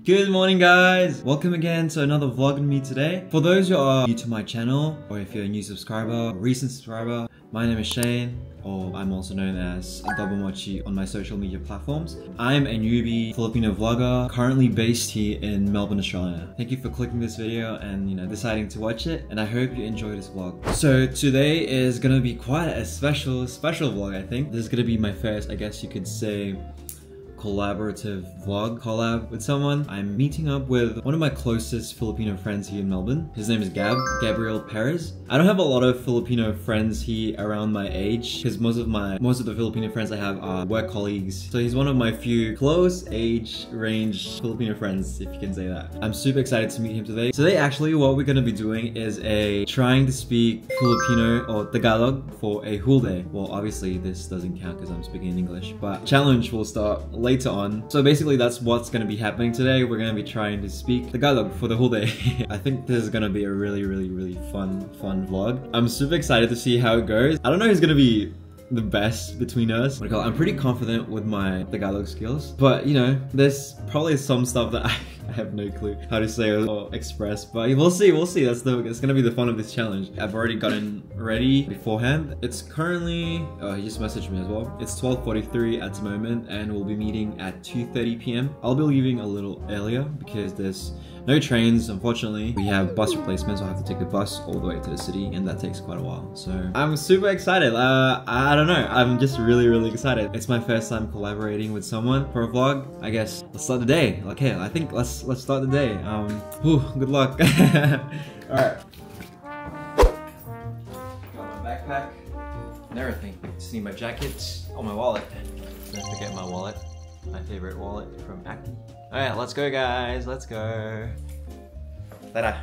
Good morning guys! Welcome again to another vlog with me today. For those who are new to my channel, or if you're a new subscriber, or recent subscriber, my name is Shane, or I'm also known as Double Mochi on my social media platforms. I'm a newbie Filipino vlogger, currently based here in Melbourne, Australia. Thank you for clicking this video and deciding to watch it, and I hope you enjoy this vlog. So today is gonna be quite a special vlog, I think. This is gonna be my first, I guess you could say, collaborative vlog collab with someone. I'm meeting up with one of my closest Filipino friends here in Melbourne. His name is Gabriel Perez. I don't have a lot of Filipino friends here around my age because most of the Filipino friends I have are work colleagues. So he's one of my few close age range Filipino friends, if you can say that. I'm super excited to meet him today. Today actually what we're gonna be doing is trying to speak Filipino or Tagalog for a whole day. Well, obviously this doesn't count because I'm speaking in English, but challenge will start later on. So basically that's what's going to be happening today. We're going to be trying to speak Tagalog for the whole day. I think this is going to be a really fun vlog. I'm super excited to see how it goes. I don't know who's going to be the best between us. I'm pretty confident with my Tagalog skills, but there's probably some stuff that I have no clue how to say or express, but we'll see. It's gonna be the fun of this challenge. I've already gotten ready beforehand. It's currently, he just messaged me as well. It's 12:43 at the moment and we'll be meeting at 2:30 p.m. I'll be leaving a little earlier because there's no trains, unfortunately. We have bus replacements, so I have to take the bus all the way to the city and that takes quite a while. So I'm super excited. I don't know, I'm just really excited. It's my first time collaborating with someone for a vlog. I guess let's start the day. Okay, I think let's start the day. Good luck. Alright. Got my backpack and everything. Just need my jacket on my wallet. Don't forget my wallet. My favorite wallet from Acne. Alright, let's go guys, let's go. Ta-da.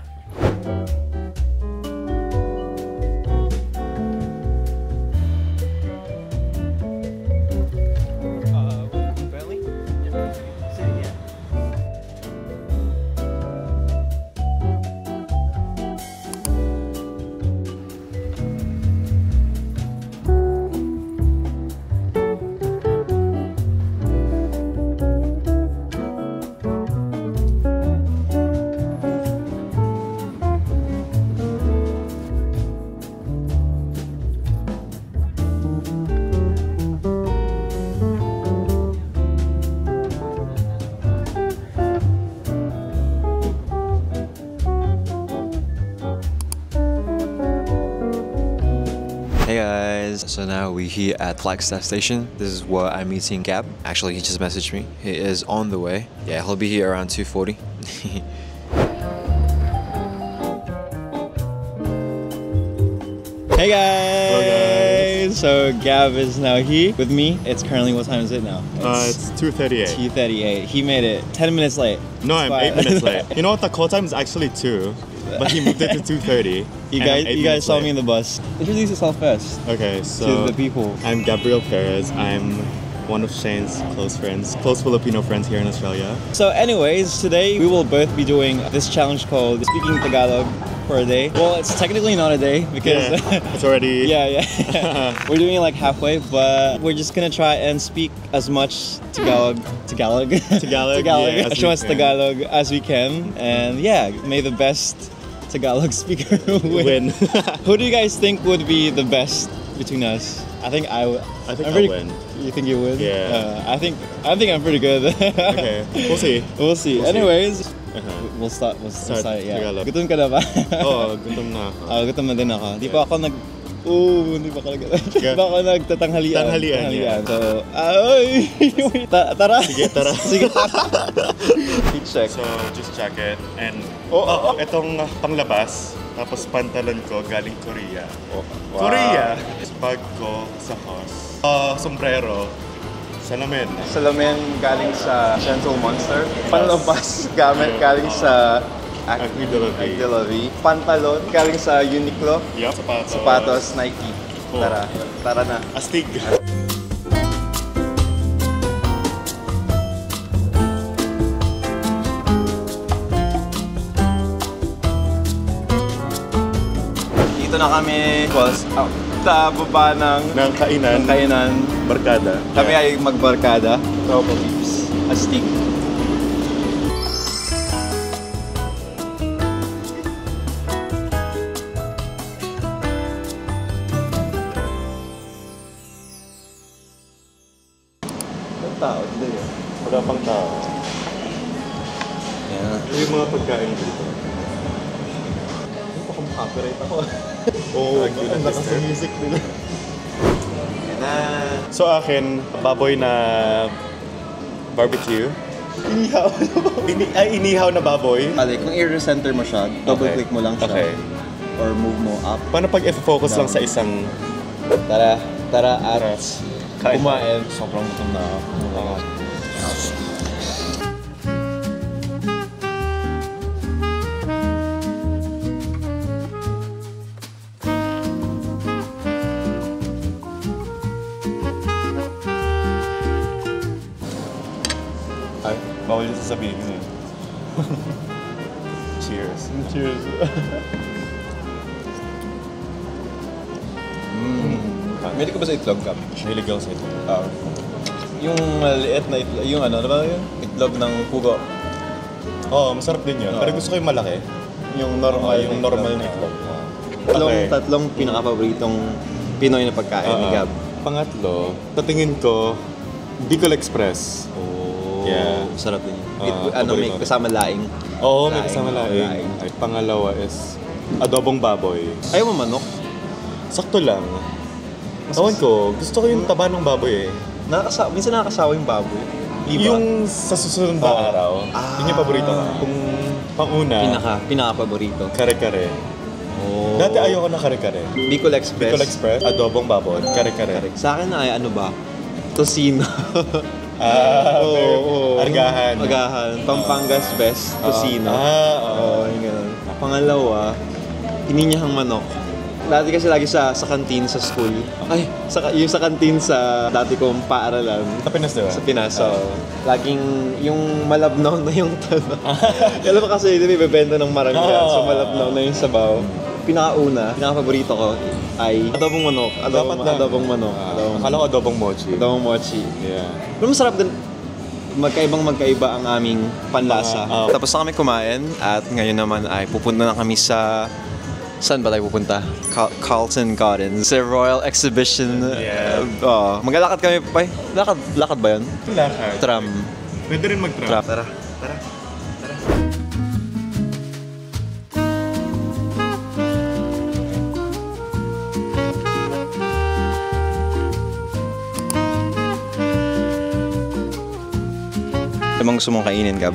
Hey guys, so now we're here at Flagstaff Station. This is where I'm meeting Gab. Actually, he just messaged me. He is on the way. Yeah, he'll be here around 2:40. Hey guys! Hello guys! So Gab is now here with me. It's currently, what time is it now? It's 2:38. 2:38. He made it 10 minutes late. No, I'm 8 minutes late. You know what, the call time is actually 2, but he moved it to 2:30. You guys saw me in the bus. Introduce yourself first. Okay, so to the people. I'm Gabriel Perez. I'm one of Shane's close Filipino friends here in Australia. So anyways, today we will both be doing this challenge called Speaking Tagalog for a day. Well, it's technically not a day because it's already... yeah. We're doing it like halfway, but we're just gonna try and speak as much Tagalog yeah, as much Tagalog as we can, and yeah, may the best Tagalog speaker win. Who do you guys think would be the best between us? I think I'll win. You think you would? Yeah. I think I'm pretty good. Okay, we'll see. We'll see. Anyways, we'll start. Yeah. Tagalog. Gutom ka na ba? Oo, gutom na ako. Gutom na din ako. Di pa ako hindi pa ako nagtatanghalian. Tanghalian. So, tara. Sige, tara. Sige, tara. Check. So, just jacket and itong panglabas. Tapos pantalon ko galing Korea. Wow. Korea! Bag ko sa house. Sombrero. Salamin. Salamin galing sa Gentle Monster. Panlabas galing sa Acne de la Vie. Pantalon galing sa Uniqlo. Yup. Sapatos Nike. Tara na. Astig. Dito na kami, boss. Sa baba ng kainan. Barkada. Kami ay magbarkada. Tropa Peeps. Astig. tao. Hindi yun. Wala pang tao. Yeah. Yung mga pagkain dito. Baka makapirate ako. Oo, Ang lakas sa music nila. So akin, baboy na barbecue. Inihaw. Inihaw na baboy. Bale, kung i-recenter mo siya, double-click mo lang siya. Okay. Or move mo up. Paano pag i-focus lang sa isang... Tara at Kain. kumain. Sobrang gutom na ako. Ay, bawal yung sasabihin mo. Cheers. Cheers. Meron ka ba sa itlog, Gab? Mahilig ako sa ito. Yung maliit na itlog, yung ano ba yun? Itlog ng pugo. Oo, masarap din yun. Pero gusto ko yung malaki. Yung normal, Yung normal na itlog. Tatlong pinaka-paboritong Pinoy na pagkain ni Gab. Pangatlo, sa tingin ko, Bicol Express. Oh, Yeah. sarap din yun. May paborito. kasama laing. Oo, may Laing, kasama laing. laing. Ay, pangalawa is adobong baboy. Ayaw mo manok? Sakto lang. Ewan ko, gusto ko yung taba ng baboy eh. Minsan nakakasawa yung baboy. Iba? Yung sa susunod na araw, yun yung paborito ko. Kung panguna, Pinaka-paborito. kare-kare. Oh. Dati ayoko na kare-kare. Bicol Express. Bicol Express, adobong baboy, kare-kare. Sa akin ay ano ba? Tosino. Oo. Argahan. Pampangas best. Tosino. Oo. Yung ganun. Pangalawa, ininyahang manok. Dati kasi lagi sa kantin sa school. Ay, yung sa kantin sa dati kong paaralan. Sa Pinas, diba? Sa Pinas, so, laging yung malabnaw na yung tanong. Alam mo kasi, di ba, ibebenta ng maranggan, so malabnaw na yung sabaw. Pinaka-paborito ko ay adobong manok. Adobong manok. Akala ko adobong mochi. Adobong mochi. Yeah. Pero masarap din. Magkaiba ang aming panlasa. Tapos na kami kumain at ngayon naman ay pupunta na kami sa... Saan ba tayo pupunta? Carlton Gardens. Sa Royal Exhibition. Yeah. Maglalakad kami pa. Lakad ba yun? Lakad. Tram. Pwede rin mag-tram. Tara. Ano gusto mong kainin, Gab?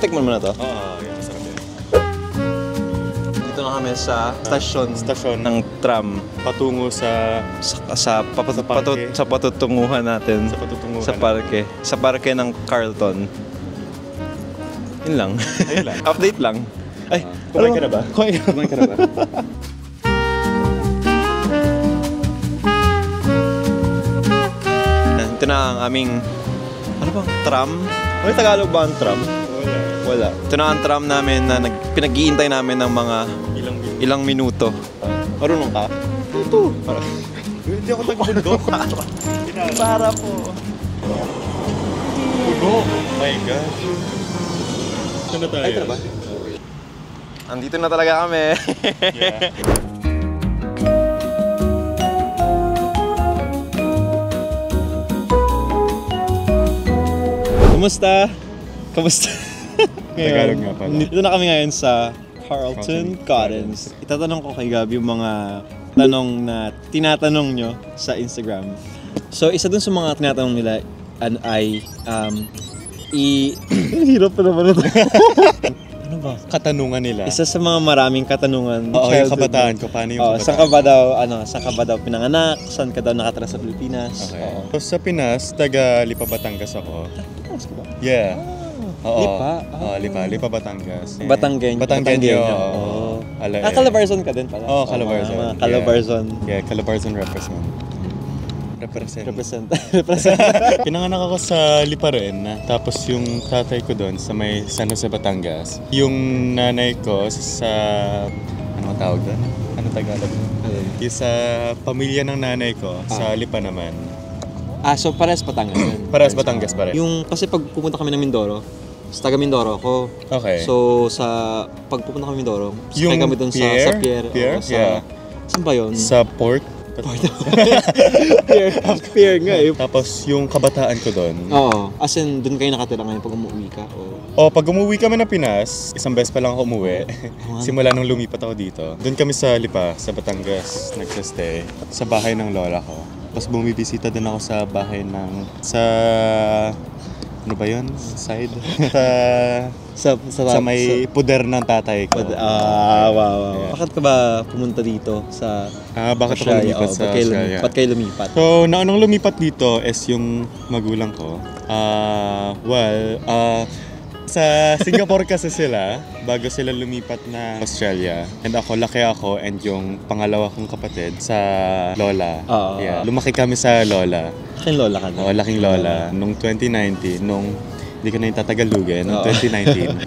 Tikman mo na to. Oo, yan. Masarap yan. Dito na kami sa stasyon ng tram. Patungo sa Sa patutunguhan natin. Sa patutunguhan Sa parke. Sa parke ng Carlton. Yun lang. Ayun lang. Update lang. Ay, kumain ka na ba? Kumain ka na ba? Ito na ang aming, ano bang tram? May Tagalog ba ang tram? Wala. Ito na ang tram namin na pinag-iintay namin ng mga ilang minuto. Marunong ka? Ito. Hindi ako tagbundok. Para po. Puno. My God. Ano tayo? Ay, tara ba? Andito na talaga kami. Yeah. Kumusta? Tagalog nga pala. Dito na kami ngayon sa Carlton Gardens. Itatanong ko kay Gab yung mga tanong na tinatanong nyo sa Instagram. So, isa dun sa mga tinatanong nila ay hirap pa naman ito. Ano ba? Katanungan nila. Isa sa mga maraming katanungan. Oo, yung childhood kabataan mo. ko. Paano yung kabataan? Saan ka ba daw pinanganak? Saan ka daw nakatira sa Pilipinas? Okay. Oo. So, sa Pinas, taga Lipa, Batangas ako. Yeah. Oo. Lipa? Lipa, Batangas. Batanggenyo. Batanggenyo. Oo. Ala, Calabarzon ka din pala. Oo, Calabarzon. Mga Calabarzon. Yeah, Calabarzon represent. Pinanganak ako sa Lipa rin. Tapos yung tatay ko doon sa may San Jose, Batangas. Yung nanay ko sa... Ano tawag doon? Ano Tagalog? Yung sa pamilya ng nanay ko, sa Lipa naman. So parehas Batangas yun. Parehas Batangas pa rin. Yung, kasi pag pumunta kami ng Mindoro, sa taga Mindoro ako. Okay. So pag pupunta kami ng Mindoro, sakay Yung kami doon sa pier? pier. Pier? Oo, Yeah. Saan ba yun? Sa port? Fear nga eh. Tapos yung kabataan ko doon. Oo. As in, doon kayo nakatira ngayon pag umuwi ka? Pag umuwi kami ng Pinas, isang beses pa lang ako umuwi. Simula nung lumipat ako dito. Doon kami sa Lipa, sa Batangas, nag-stay. Sa bahay ng lola ko. Tapos bumibisita din ako sa bahay ano ba yun? Side? sa may puder ng tatay ko. Wow. Yeah. Bakit ka ba pumunta dito sa Bakit ako Australia? lumipat sa Australia? Ba't kayo lumipat? So, naunang lumipat dito is yung magulang ko. Sa Singapore kasi sila, bago sila lumipat na Australia. And laki ako and yung pangalawa kong kapatid sa lola. Yeah. Lumaki kami sa lola. Laking lola ka na? Oo, laking lola. Nung 2019, hindi ko na yung tatagalugin, noong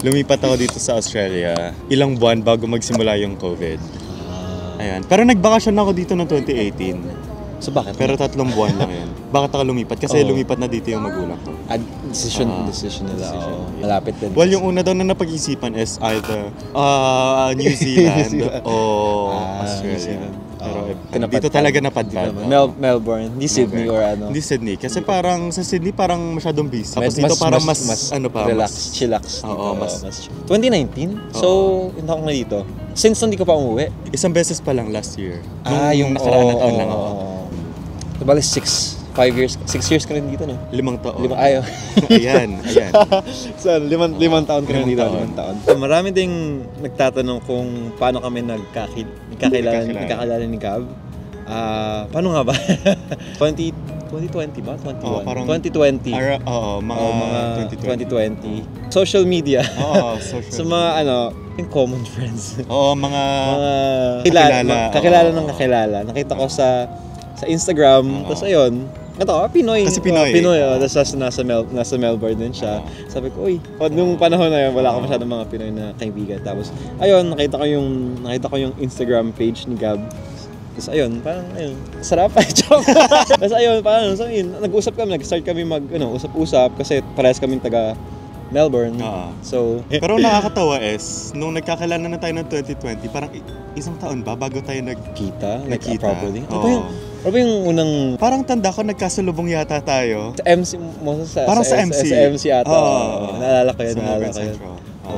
2019, lumipat ako dito sa Australia. Ilang buwan bago magsimula yung COVID. Ayan. Pero nagbakasyon ako dito noong 2018. So bakit? Pero 3 buwan lang yan. Bakit ako lumipat? Kasi lumipat na dito yung magulang ko. Decision nila. Malapit din. Well, yung una daw na napag-isipan is either New Zealand o Australia. Pero dito talaga napadpad. Melbourne, hindi Sydney or ano? Hindi Sydney. Kasi parang sa Sydney parang masyadong busy. Tapos dito parang mas relax, chillax. Oo, mas 2019? So, hindi ako na dito. Since hindi ko pa umuwi? Isang beses pa lang last year. Yung nakaraan na taon lang ako. Bali 6 years ka rin dito, no? 5 taon. Ayan. So, 5 taon ka rin dito. 5 taon. So, marami ding nagtatanong kung paano kami nagkakilala ni Gab. Paano nga ba? 2020 ba? 21? Parang 2020. Mga 2020. Social media. Social So, mga yung common friends. Mga kakilala ng kakilala. Nakita ko sa Instagram, tapos ayun, Pinoy. Kasi Pinoy. Tapos nasa Melbourne din siya. Sabi ko, nung panahon na yun, wala ako masyadong mga Pinoy na kaibigan. Tapos, ayun, nakita ko yung Instagram page ni Gab. Tapos ayun, parang sarap. Tapos ayun, parang nag-usap kami, nag-start kami usap-usap kasi parehas kaming taga Melbourne. So, pero nakakatawa nung nagkakilala na tayo ng 2020, parang isang taon ba bago tayo nagkita properly? Ano ba yung unang... Parang tanda ko, nagkasalubong yata tayo. Sa MC mo? Parang sa MC. Sa MC ata. Naalala ko yun.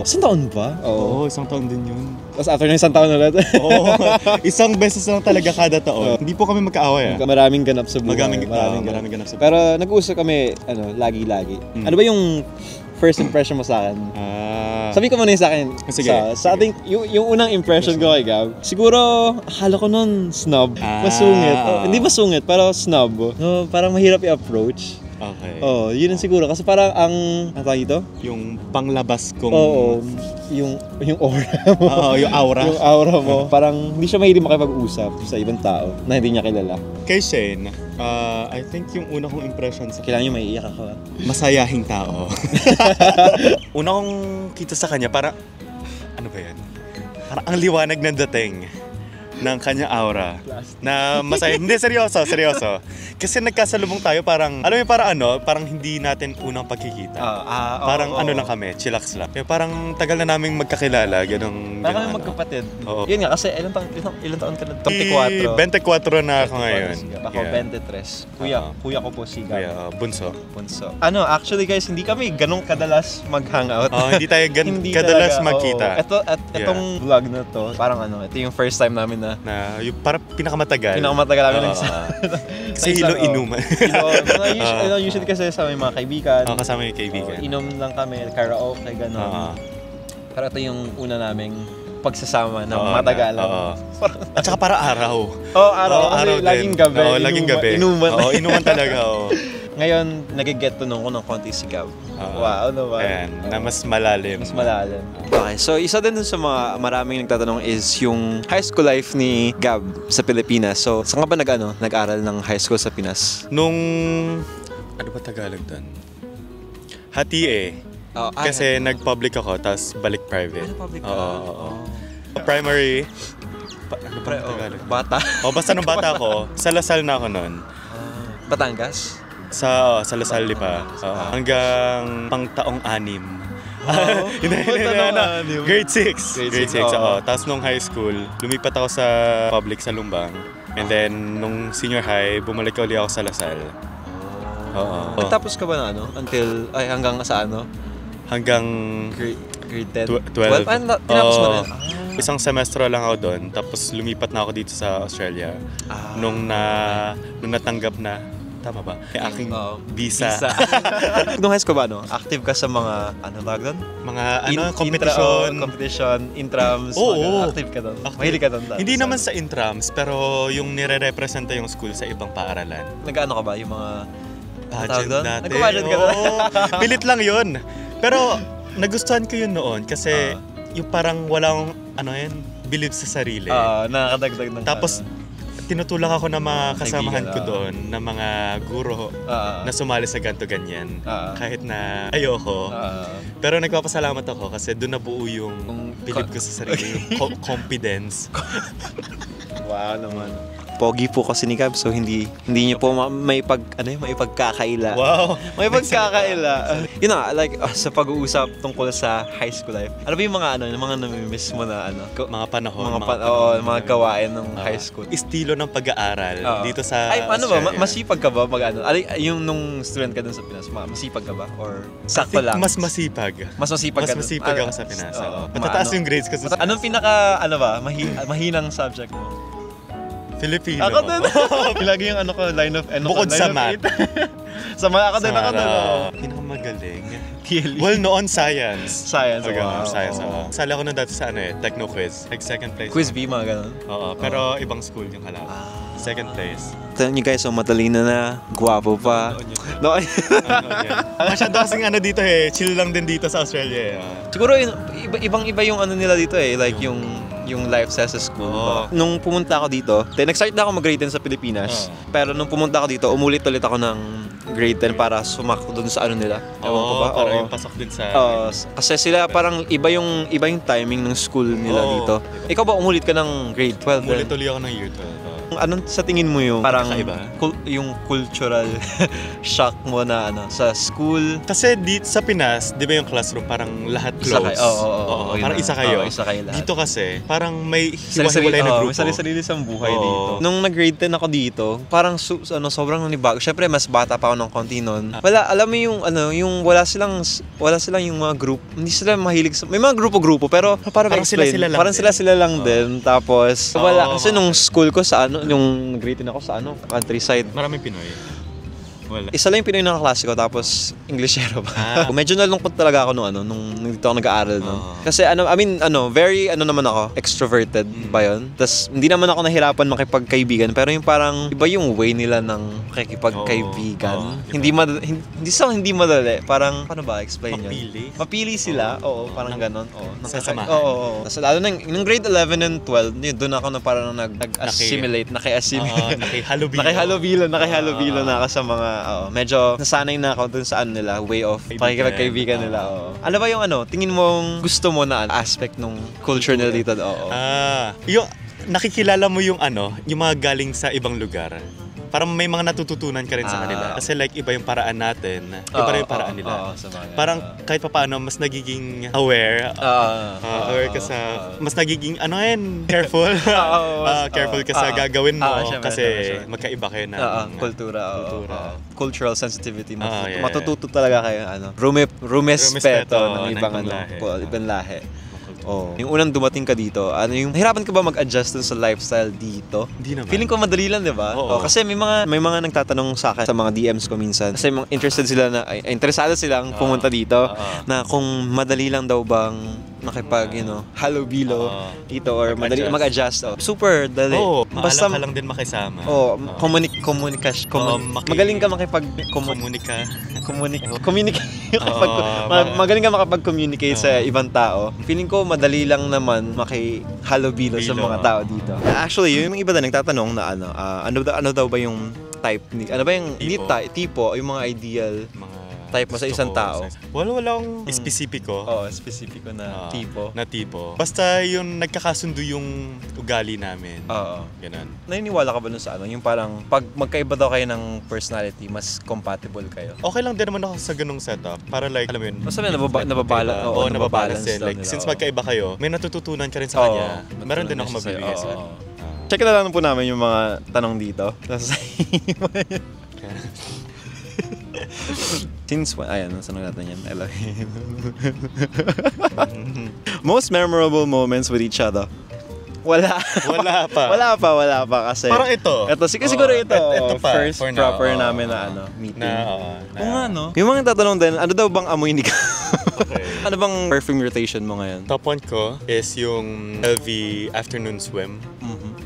Isang taon ba? Oo, isang taon din yun. Tapos after ng isang taon ulit? Oo, isang beses lang talaga kada taon. Hindi po kami magkaaway. Maraming ganap sa buhay. Maraming ganap sa buhay. Pero nag-uusap kami, lagi-lagi. Ano ba yung first impression mo sa akin? Sabi ko muna yung sa akin. Sige. Sa ating, yung unang impression ko kay Gab, siguro, akala ko nun, snob. Masungit. Hindi masungit, pero snob. No, parang mahirap i-approach. Okay. Yun ang siguro. Kasi parang ang tawag ito? Yung panglabas kong... Yung aura mo. Yung aura. Yung aura mo. Parang hindi siya mahilig makipag-usap sa ibang tao na hindi niya kilala. Kay Shane, I think yung una kong impression sa... Kailangan yung maiiyak ako. Masayahing tao. Una kong kita sa kanya, parang... Ano ba yan? Parang ang liwanag ng dating ng kanya aura na masaya. Hindi, seryoso. Kasi nagkasalubong tayo parang, parang hindi natin unang pagkikita. Parang lang kami, chillax lang. Kaya parang tagal na naming magkakilala, ganong... Parang kami magkapatid. Oo. Yun nga, kasi ilang taon ka na? 24. 24 na ako ngayon. Ako 23. Kuya ko po si Gab. Bunso. Actually guys, hindi kami ganong kadalas mag-hangout. Hindi tayo kadalas magkita. Itong vlog na to, parang ito yung first time namin na yung parang pinakamatagal namin kasi inuman. Usually kasi sa mga kaibigan. Kasama yung kaibigan. Inom lang kami, karaoke, gano'n. Pero ito yung una naming pagsasama na matagalan. At saka para araw. Araw. Laging gabi. Laging gabi. Inuman talaga. Ngayon, nag-get to know ko ng konti si Gab. Wow, naman. Ayan, na mas malalim. Okay, so isa din sa mga maraming nagtatanong is yung high school life ni Gab sa Pilipinas. So, saan ka ba nag-aral ng high school sa Pinas? Ano ba Tagalog doon? Hati kasi nag-public ako, tapos balik private. Public? Primary, ano ba Tagalog? Bata? Basta nung bata ako, sa Lasal na ako noon. Batangas? Sa Lasal Lipa. Hanggang pang taong 6. Grade 6. Tapos nung high school, lumipat ako sa public sa Lumbang. And then, nung senior high, bumalik ulit ako sa Lasal. Oo. Nagtapos ka ba na ano? Hanggang sa ano? Hanggang Grade 10? 12. Tinapos mo rin? Isang semestro lang ako doon, tapos lumipat na ako dito sa Australia. Nung natanggap na, tama ba? Yung aking visa. Nung high school ba, no? Active ka sa mga, Mga competition. Competition, intrams. Oo. Active ka doon. Mahilig ka doon. Hindi naman sa intrams, pero yung nire-representa yung school sa ibang paaralan. Nag-ano ka ba? Yung mga pageant dati. Nag-pageant ka doon? Pilit lang yun. Pero nagustuhan ko yun noon kasi yung parang walang believe sa sarili. Nakakadagdag ng Tapos tinutulak ako ng mga kasamahan ko doon na mga guro na sumali sa ganto-ganyan. Kahit na ayoko. Pero nagpapasalamat ako kasi doon nabuo yung believe ko sa sarili, yung confidence. Wow naman. Pogi po kasi ni Gab, so hindi niyo po may pagkakaila. Wow! May pagkakaila. Yun na, like sa pag-uusap tungkol sa high school life. Ano ba yung mga nami-miss mo na mga panahon, mga gawain ng high school? Estilo ng pag-aaral dito sa Australia. Masipag ka ba yung nung student ka dun sa Pinas, masipag ka ba or sakto lang? Mas masipag. Mas masipag ka. Mas masipag ako sa Pinas. Matataas yung grades ko sa Anong mahinang subject mo? Filipino. Ako din. Lagi yung line of bukod sa math. Ako din. Pinakamagaling. TLE. Well, noon science. Science. Science. Sali ako na dati sa Techno Quiz. Like second place. Quiz B, mga ganun. Oo, pero ibang school yung kalaban. Second place. Tignan nyo guys, matalino na, guwapo pa. Masyado kasing dito chill lang din dito sa Australia. Siguro ibang-iba yung nila dito like yung lifestyle sa school. Nung pumunta ako dito, nag-start na ako mag-grade 10 sa Pilipinas. Pero nung pumunta ako dito, umulit ulit ako ng grade 10 para sumakto dun sa nila. Ewan ko ba? Para yung pasok din sa... kasi sila parang iba yung timing ng school nila dito. Ikaw ba umulit ka ng grade 12? Umulit ulit ako ng year 12. Anong sa tingin mo yung parang kakaiba? Yung cultural shock mo na sa school? Kasi dito sa Pinas, di ba yung classroom parang lahat close? Parang isa kayo. Isa kayo lahat. Dito kasi, parang may hiwa-hiwalay na grupo. May sarili-sarili sa buhay dito. Nung nag-grade 10 ako dito, parang sobrang nanibago. Syempre, mas bata pa ako ng konti nun. Alam mo yung wala silang yung mga group. Hindi sila mahilig may mga grupo-grupo, pero parang sila lang din. Tapos, wala. Kasi nung school ko sa yung nag-grade 10 ako sa countryside. Maraming Pinoy. Wala. Isa lang yung Pinoy na kaklase ko, tapos Englishero pa. Medyo nalungkot talaga ako nung dito ako nag-aaral. Kasi very naman ako, extroverted ba yun? Tapos hindi naman ako nahirapan makipagkaibigan, pero yung parang iba yung way nila ng makikipagkaibigan. Hindi madali. Parang, paano ba explain yun? Mapili sila. Oo, parang ganon. Sasamahan. Oo. Tapos lalo nung grade 11 and 12, doon ako na parang nag-assimilate, naki-assimilate. Naki-halubilo na ako sa mga medyo nasanay na ako dun sa nila, way of pakikipagkaibigan nila. Ano ba yung tingin mong gusto mo na aspect ng culture nila dito? Yung nakikilala mo yung yung mga galing sa ibang lugar. Parang may mga natututunan ka rin sa kanila. Kasi iba yung paraan natin, iba rin yung paraan nila. Parang kahit pa paano, mas nagiging aware. Aware ka sa, mas nagiging, careful. Careful ka sa gagawin mo. Kasi magkaiba kayo ng kultura. Cultural sensitivity. Matututo talaga kayo, rumespeto ng ibang lahi. Yung unang dumating ka dito, nahirapan ka ba mag-adjust dun sa lifestyle dito? Hindi naman. Feeling ko madali lang, di ba? Kasi may mga nagtatanong sa akin sa mga DMs ko minsan. Kasi interesado silang pumunta dito na kung madali lang daw bang halubilo dito or madali mag-adjust. Super dali. Basta ka lang din makisama. Komunikasyon. Magaling ka magaling ka makapag-communicate sa ibang tao. Feeling ko madali lang naman makihalubilo sa mga tao dito. Actually, yung iba din nagtatanong na ano daw ba yung type tipo, yung mga ideal type mo sa isang tao. Walang espesipiko. Espesipiko na tipo. Basta yung nagkakasundo yung ugali namin. Ganun. Naniniwala ka ba nun sa yung parang pag magkaiba daw kayo ng personality, mas compatible kayo? Okay lang din naman ako sa ganung setup. Para alam mo yun. Basta may nababalance. Since magkaiba kayo, may natututunan ka rin sa kanya. Meron din ako mabibigay sa kanya. Check na lang po namin yung mga tanong dito. Since when? Ayan, nasanong natin yan. I love you. Most memorable moments with each other. Wala. Wala pa. Wala pa kasi. Parang ito. Siguro ito. Ito pa. First proper namin na meeting. Oo nga, no? Yung mga tatanong din, ano daw bang amoy ni Gab? Okay. Ano bang perfume rotation mo ngayon? Top 1 ko is yung LV Afternoon Swim.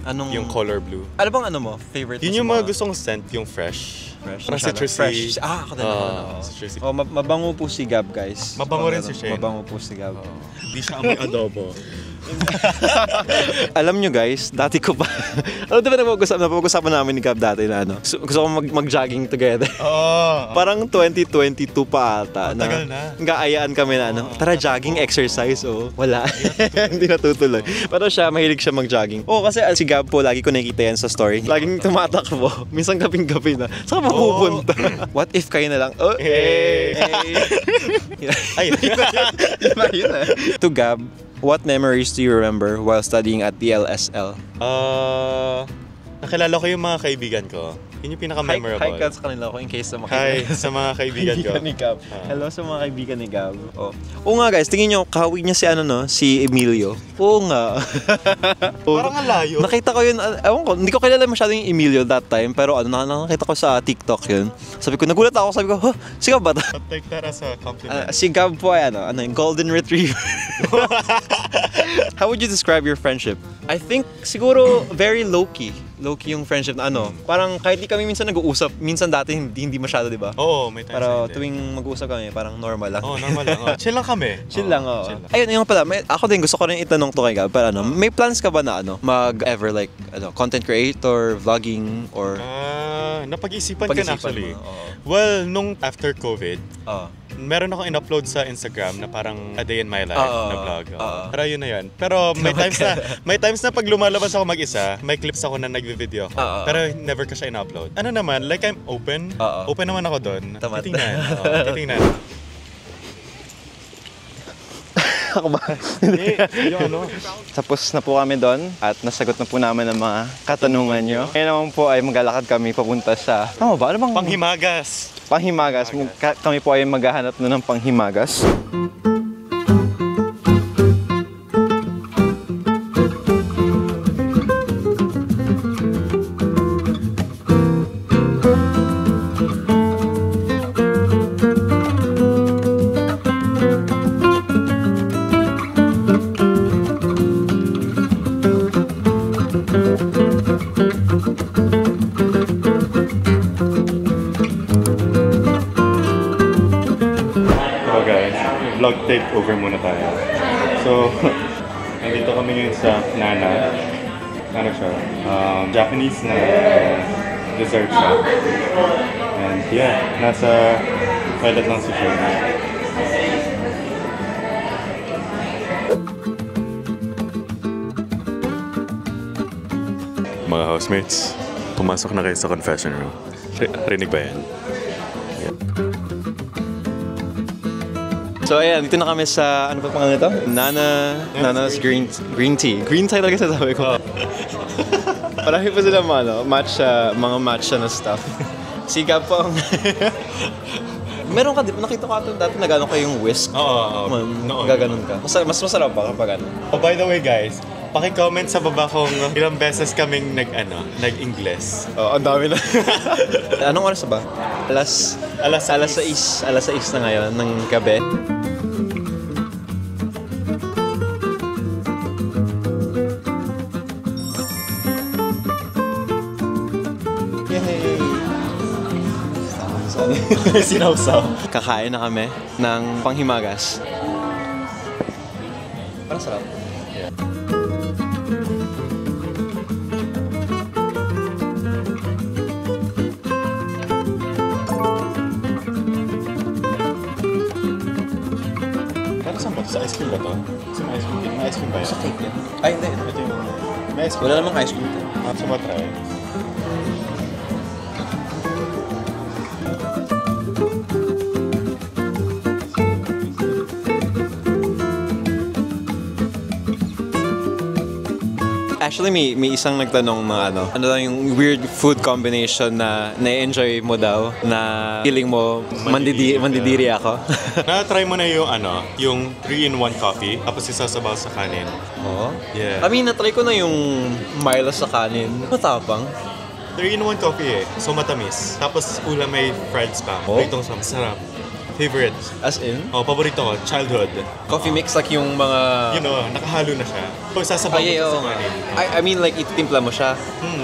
Anong... Yung color blue. Ano bang mo? Favorite Yun yung mga gustong scent, yung fresh. Parang citrusy. Fresh. Ako din naman. Citrusy. Mabango po si Gab, guys. Mabango rin si Shane. Mabango po si Gab. Di siya amoy adobo. Alam nyo guys, dati ko pa diba napag-usapan namin ni Gab dati na gusto ko mag-jogging together. Parang 2022 pa ata. Tagal na. Nag-aayaan kami na tara jogging exercise. Wala. Hindi natutuloy. Pero siya, mahilig siya mag-jogging. Kasi si Gab po, lagi ko nakikita yan sa story. Laging tumatakbo. Minsan gabing-gabi na. Saan ka mapupunta? What if kayo na lang? Yun na. To Gab, what memories do you remember while studying at the LSL? Nakilala ko yung mga kaibigan ko. Yun yung pinaka-memorable. Hi ka sa kanila ko in case na Hi sa mga kaibigan ko. ni Gab. Hello sa mga kaibigan ni Gab. Oo nga guys, tingin nyo, kahawig niya si si Emilio. Oo nga. Parang ang layo. Nakita ko yun, ewan ko, hindi ko kilala masyado yung Emilio that time, pero nakita ko sa TikTok yun. Sabi ko, nagulat ako, sabi ko, si Gab ba? I'll take that as a compliment. Si Gab po ay golden retriever. How would you describe your friendship? I think siguro very low-key. Low-key yung friendship na parang kahit di kami minsan nag-uusap, minsan dati hindi masyado, di ba? Oo, may times. Pero tuwing mag-uusap kami, parang normal lang. Normal lang. Chill lang kami. Chill lang. Ayun, yung pala, ako din gusto ko rin itanong to kay Gab, pero may plans ka ba na mag-ever like content creator, vlogging, or... Napag-isipan ka na actually. Well, nung after COVID, meron ako in-upload sa Instagram na parang a day in my life na vlog. Pero yun na yun. Pero may times na pag lumalabas ako mag-isa, may clips ako na nagvi-video ako. Pero never ko siya in-upload. Ano naman, like I'm open. Open naman ako doon. Titingnan. Ako ba? Tapos na po kami doon at nasagot na po namin ang mga katanungan nyo. Ngayon naman po ay maglalakad kami papunta sa... Tama ba? Ano bang... Panghimagas. Kami po ay maghahanap na ng Panghimagas. Vlog takeover muna tayo. So, nandito kami ngayon sa Nana. Ano siya? Japanese na dessert shop. And yeah, nasa toilet lang si Shane. Mga housemates, pumasok na kayo sa confession room. Rinig ba yan? So ayan, dito na kami sa, ano pa pangalan nito? Nana's Green Tea. Green tea talaga sasabi ko. Marami pa sila mga matcha na stuff. Si Gab po ang... Meron ka, nakita ko ito dati nagano ko yung whisk. Oo. Gaganon ka. Mas masarap ba kapag ano? By the way guys, paki-comment sa baba kung ilang beses kaming nag-Ingles. Ang dami na. Anong oras ba? Alas 6 na ngayon ng gabi. Sinawsaw. Kakain na kami ng Panghimagas. Parang sarap. Saan ba? Sa ice cream ba to? May ice cream ba yun? Sa cake yan. Ay, hindi. Ito yung... May ice cream. Wala namang ice cream. Sumatry. Actually, may isang nagtanong na ano lang yung weird food combination na na-enjoy mo daw, na feeling mo mandidiri ako. Na-try mo na yung yung 3-in-1 coffee, tapos isasabaw sa kanin. Oo? Yeah. I mean, na-try ko na yung Milo sa kanin. Matapang. 3-in-1 coffee So matamis. Tapos ulam may fried spam. Oh? Itong sarap. Favorite. As in? Oh, paborito ko. Childhood. Coffee mix like yung mga... You know, nakahalo na siya. Pag sasabaw mo oo sa nga. kanin. I mean like ititimpla mo siya.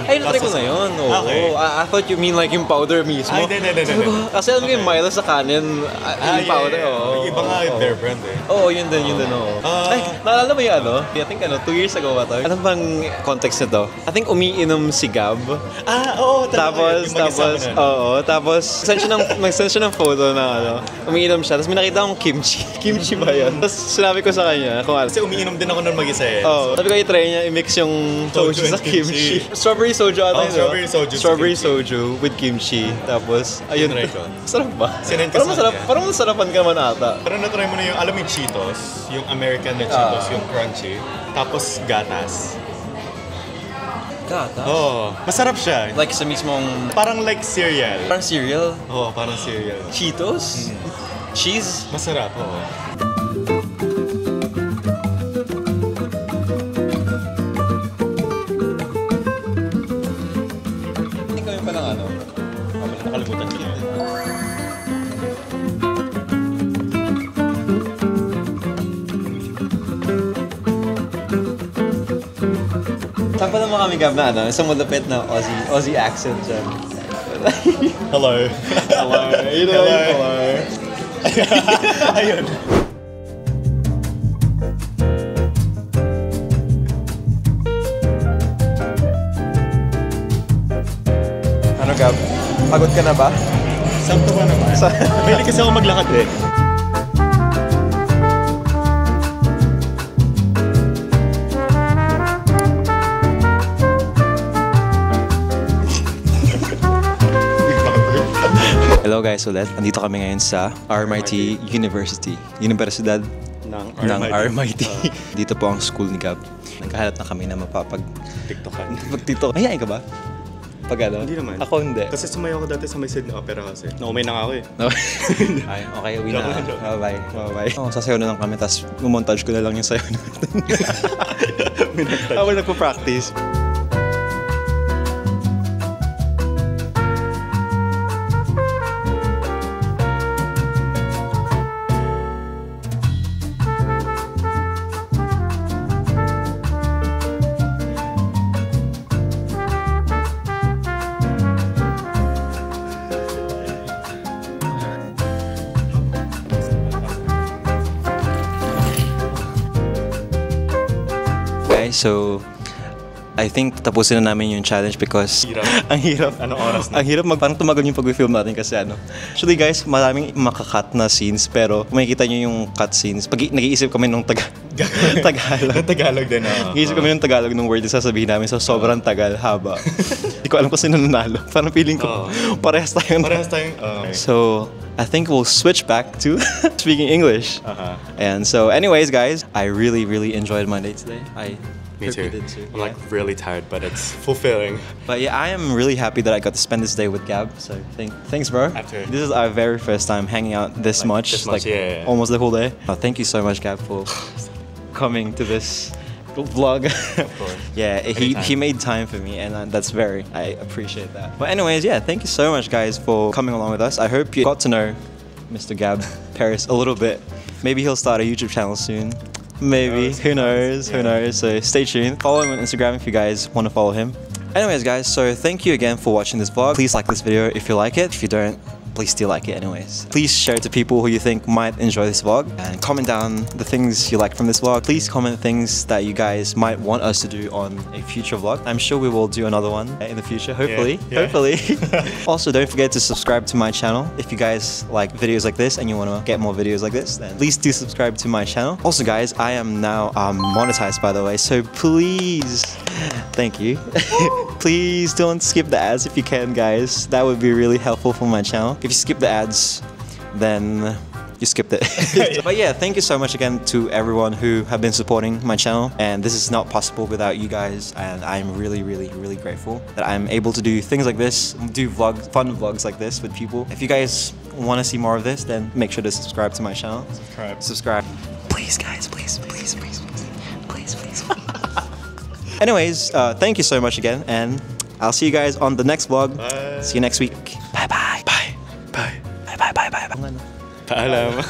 Ay, na-try ko na yun. Oo. Okay. I thought you mean like yung powder mismo. Ay, hindi. Sabi ko, kasi alam ko yung Milo sa kanin, yung powder. Oo. Iba nga their brand eh. Oo, yun din, oo. Ay, naalala mo yung I think 2 years ago ba ito? Anong bang context nito? I think umiinom si Gab. Oo, Tapos, nag-send siya ng photo na umiinom siya. Tapos may nakita akong kimchi. Kimchi ba yun? Tapos sinabi ko sa kanya kung ano. Kasi umiinom din ako nun mag-isa eh. Oo. Sabi ko i-try niya i-mix yung soju sa kimchi. Strawberry soju ata yun. Strawberry soju sa Strawberry kimchi. soju with kimchi. Tapos, ayun. Tinry ko. Sarap ba? Sinend ko Parang sa masarap. kanya. Parang masarapan ka man ata. Pero na-try mo na yung, alam mo yung Cheetos, yung American na Cheetos, yung crunchy. Tapos gatas. Gata? Oo. Masarap siya. Like sa mismong... Parang like cereal. Parang cereal? Oo, parang cereal. Cheetos? Cheese? Masarap, oo. Hindi kami pa ng Nakalimutan ko na yun. Saan pa naman kami, Gab, na isang malapit na Aussie accent dyan. Hello. Hello. Hello. Ayun. Ano, Gab? Pagod ka na ba? Sakto ba naman? Pwede kasi ako maglakad eh. Hello guys, ulit. Nandito kami ngayon sa RMIT University. Universidad ng RMIT. Dito po ang school ni Gab. Nagkahanap na kami na TikTokan. Pag-TikTok. Mayayain ka ba? Pag ano? Hindi naman. Ako hindi. Kasi sumayaw ako dati sa may Sydney Opera kasi. Naumay na nga ako eh. Ay, okay, uwi na. Joke. Bye-bye. Bye-bye. Sasayaw na lang kami, tapos mumontage ko na lang yung sayaw natin. Ako nagpo-practice. So, I think tapusin na namin yung challenge because Hirap. ang hirap. Anong oras na? Ang hirap parang tumagal yung pag-film natin kasi Actually guys, maraming makakat na scenes pero kung makikita nyo yung cut scenes, nag-iisip kami nung Tagalog. Tagalog din ako. Nag-iisip kami ng Tagalog ng word na sasabihin namin, so sobrang tagal, haba. Hindi ko alam kung sino nanalo. Parang feeling ko, parehas tayong... So, I think we'll switch back to speaking English. And so anyways guys, I really enjoyed my day today. Me hope too. you did too. I'm like really tired, but it's fulfilling. But yeah, I am really happy that I got to spend this day with Gab. So thanks, bro. After. This is our very first time hanging out this much, yeah. almost the whole day. Thank you so much, Gab, for coming to this vlog. Of course. Yeah, he made time for me, and I appreciate that. But anyways, yeah, thank you so much, guys, for coming along with us. I hope you got to know Mr. Gab Paris a little bit. Maybe he'll start a YouTube channel soon. Maybe. Who knows? Who knows? So stay tuned. Follow him on Instagram if you guys want to follow him. Anyways, guys, so thank you again for watching this vlog. Please like this video if you like it. If you don't, please still like it anyways. Please share it to people who you think might enjoy this vlog and comment down the things you like from this vlog. Please comment things that you guys might want us to do on a future vlog. I'm sure we will do another one in the future, hopefully. Yeah. Hopefully. Also, don't forget to subscribe to my channel. If you guys like videos like this and you want to get more videos like this, then please do subscribe to my channel. Also guys, I am now monetized, by the way, so please, thank you. Please don't skip the ads if you can, guys. That would be really helpful for my channel. If you skip the ads, then You skipped it. But yeah, thank you so much again to everyone who have been supporting my channel. And this is not possible without you guys. And I'm really, really, really grateful that I'm able to do things like this, do vlogs, fun vlogs like this with people. If you guys want to see more of this, then make sure to subscribe to my channel. Subscribe. Please, guys, please, please, please, please, please. Anyways, thank you so much again, and I'll see you guys on the next vlog. Bye. See you next week. Bye bye. Bye. Bye. Bye bye bye bye. Bye. Paalam.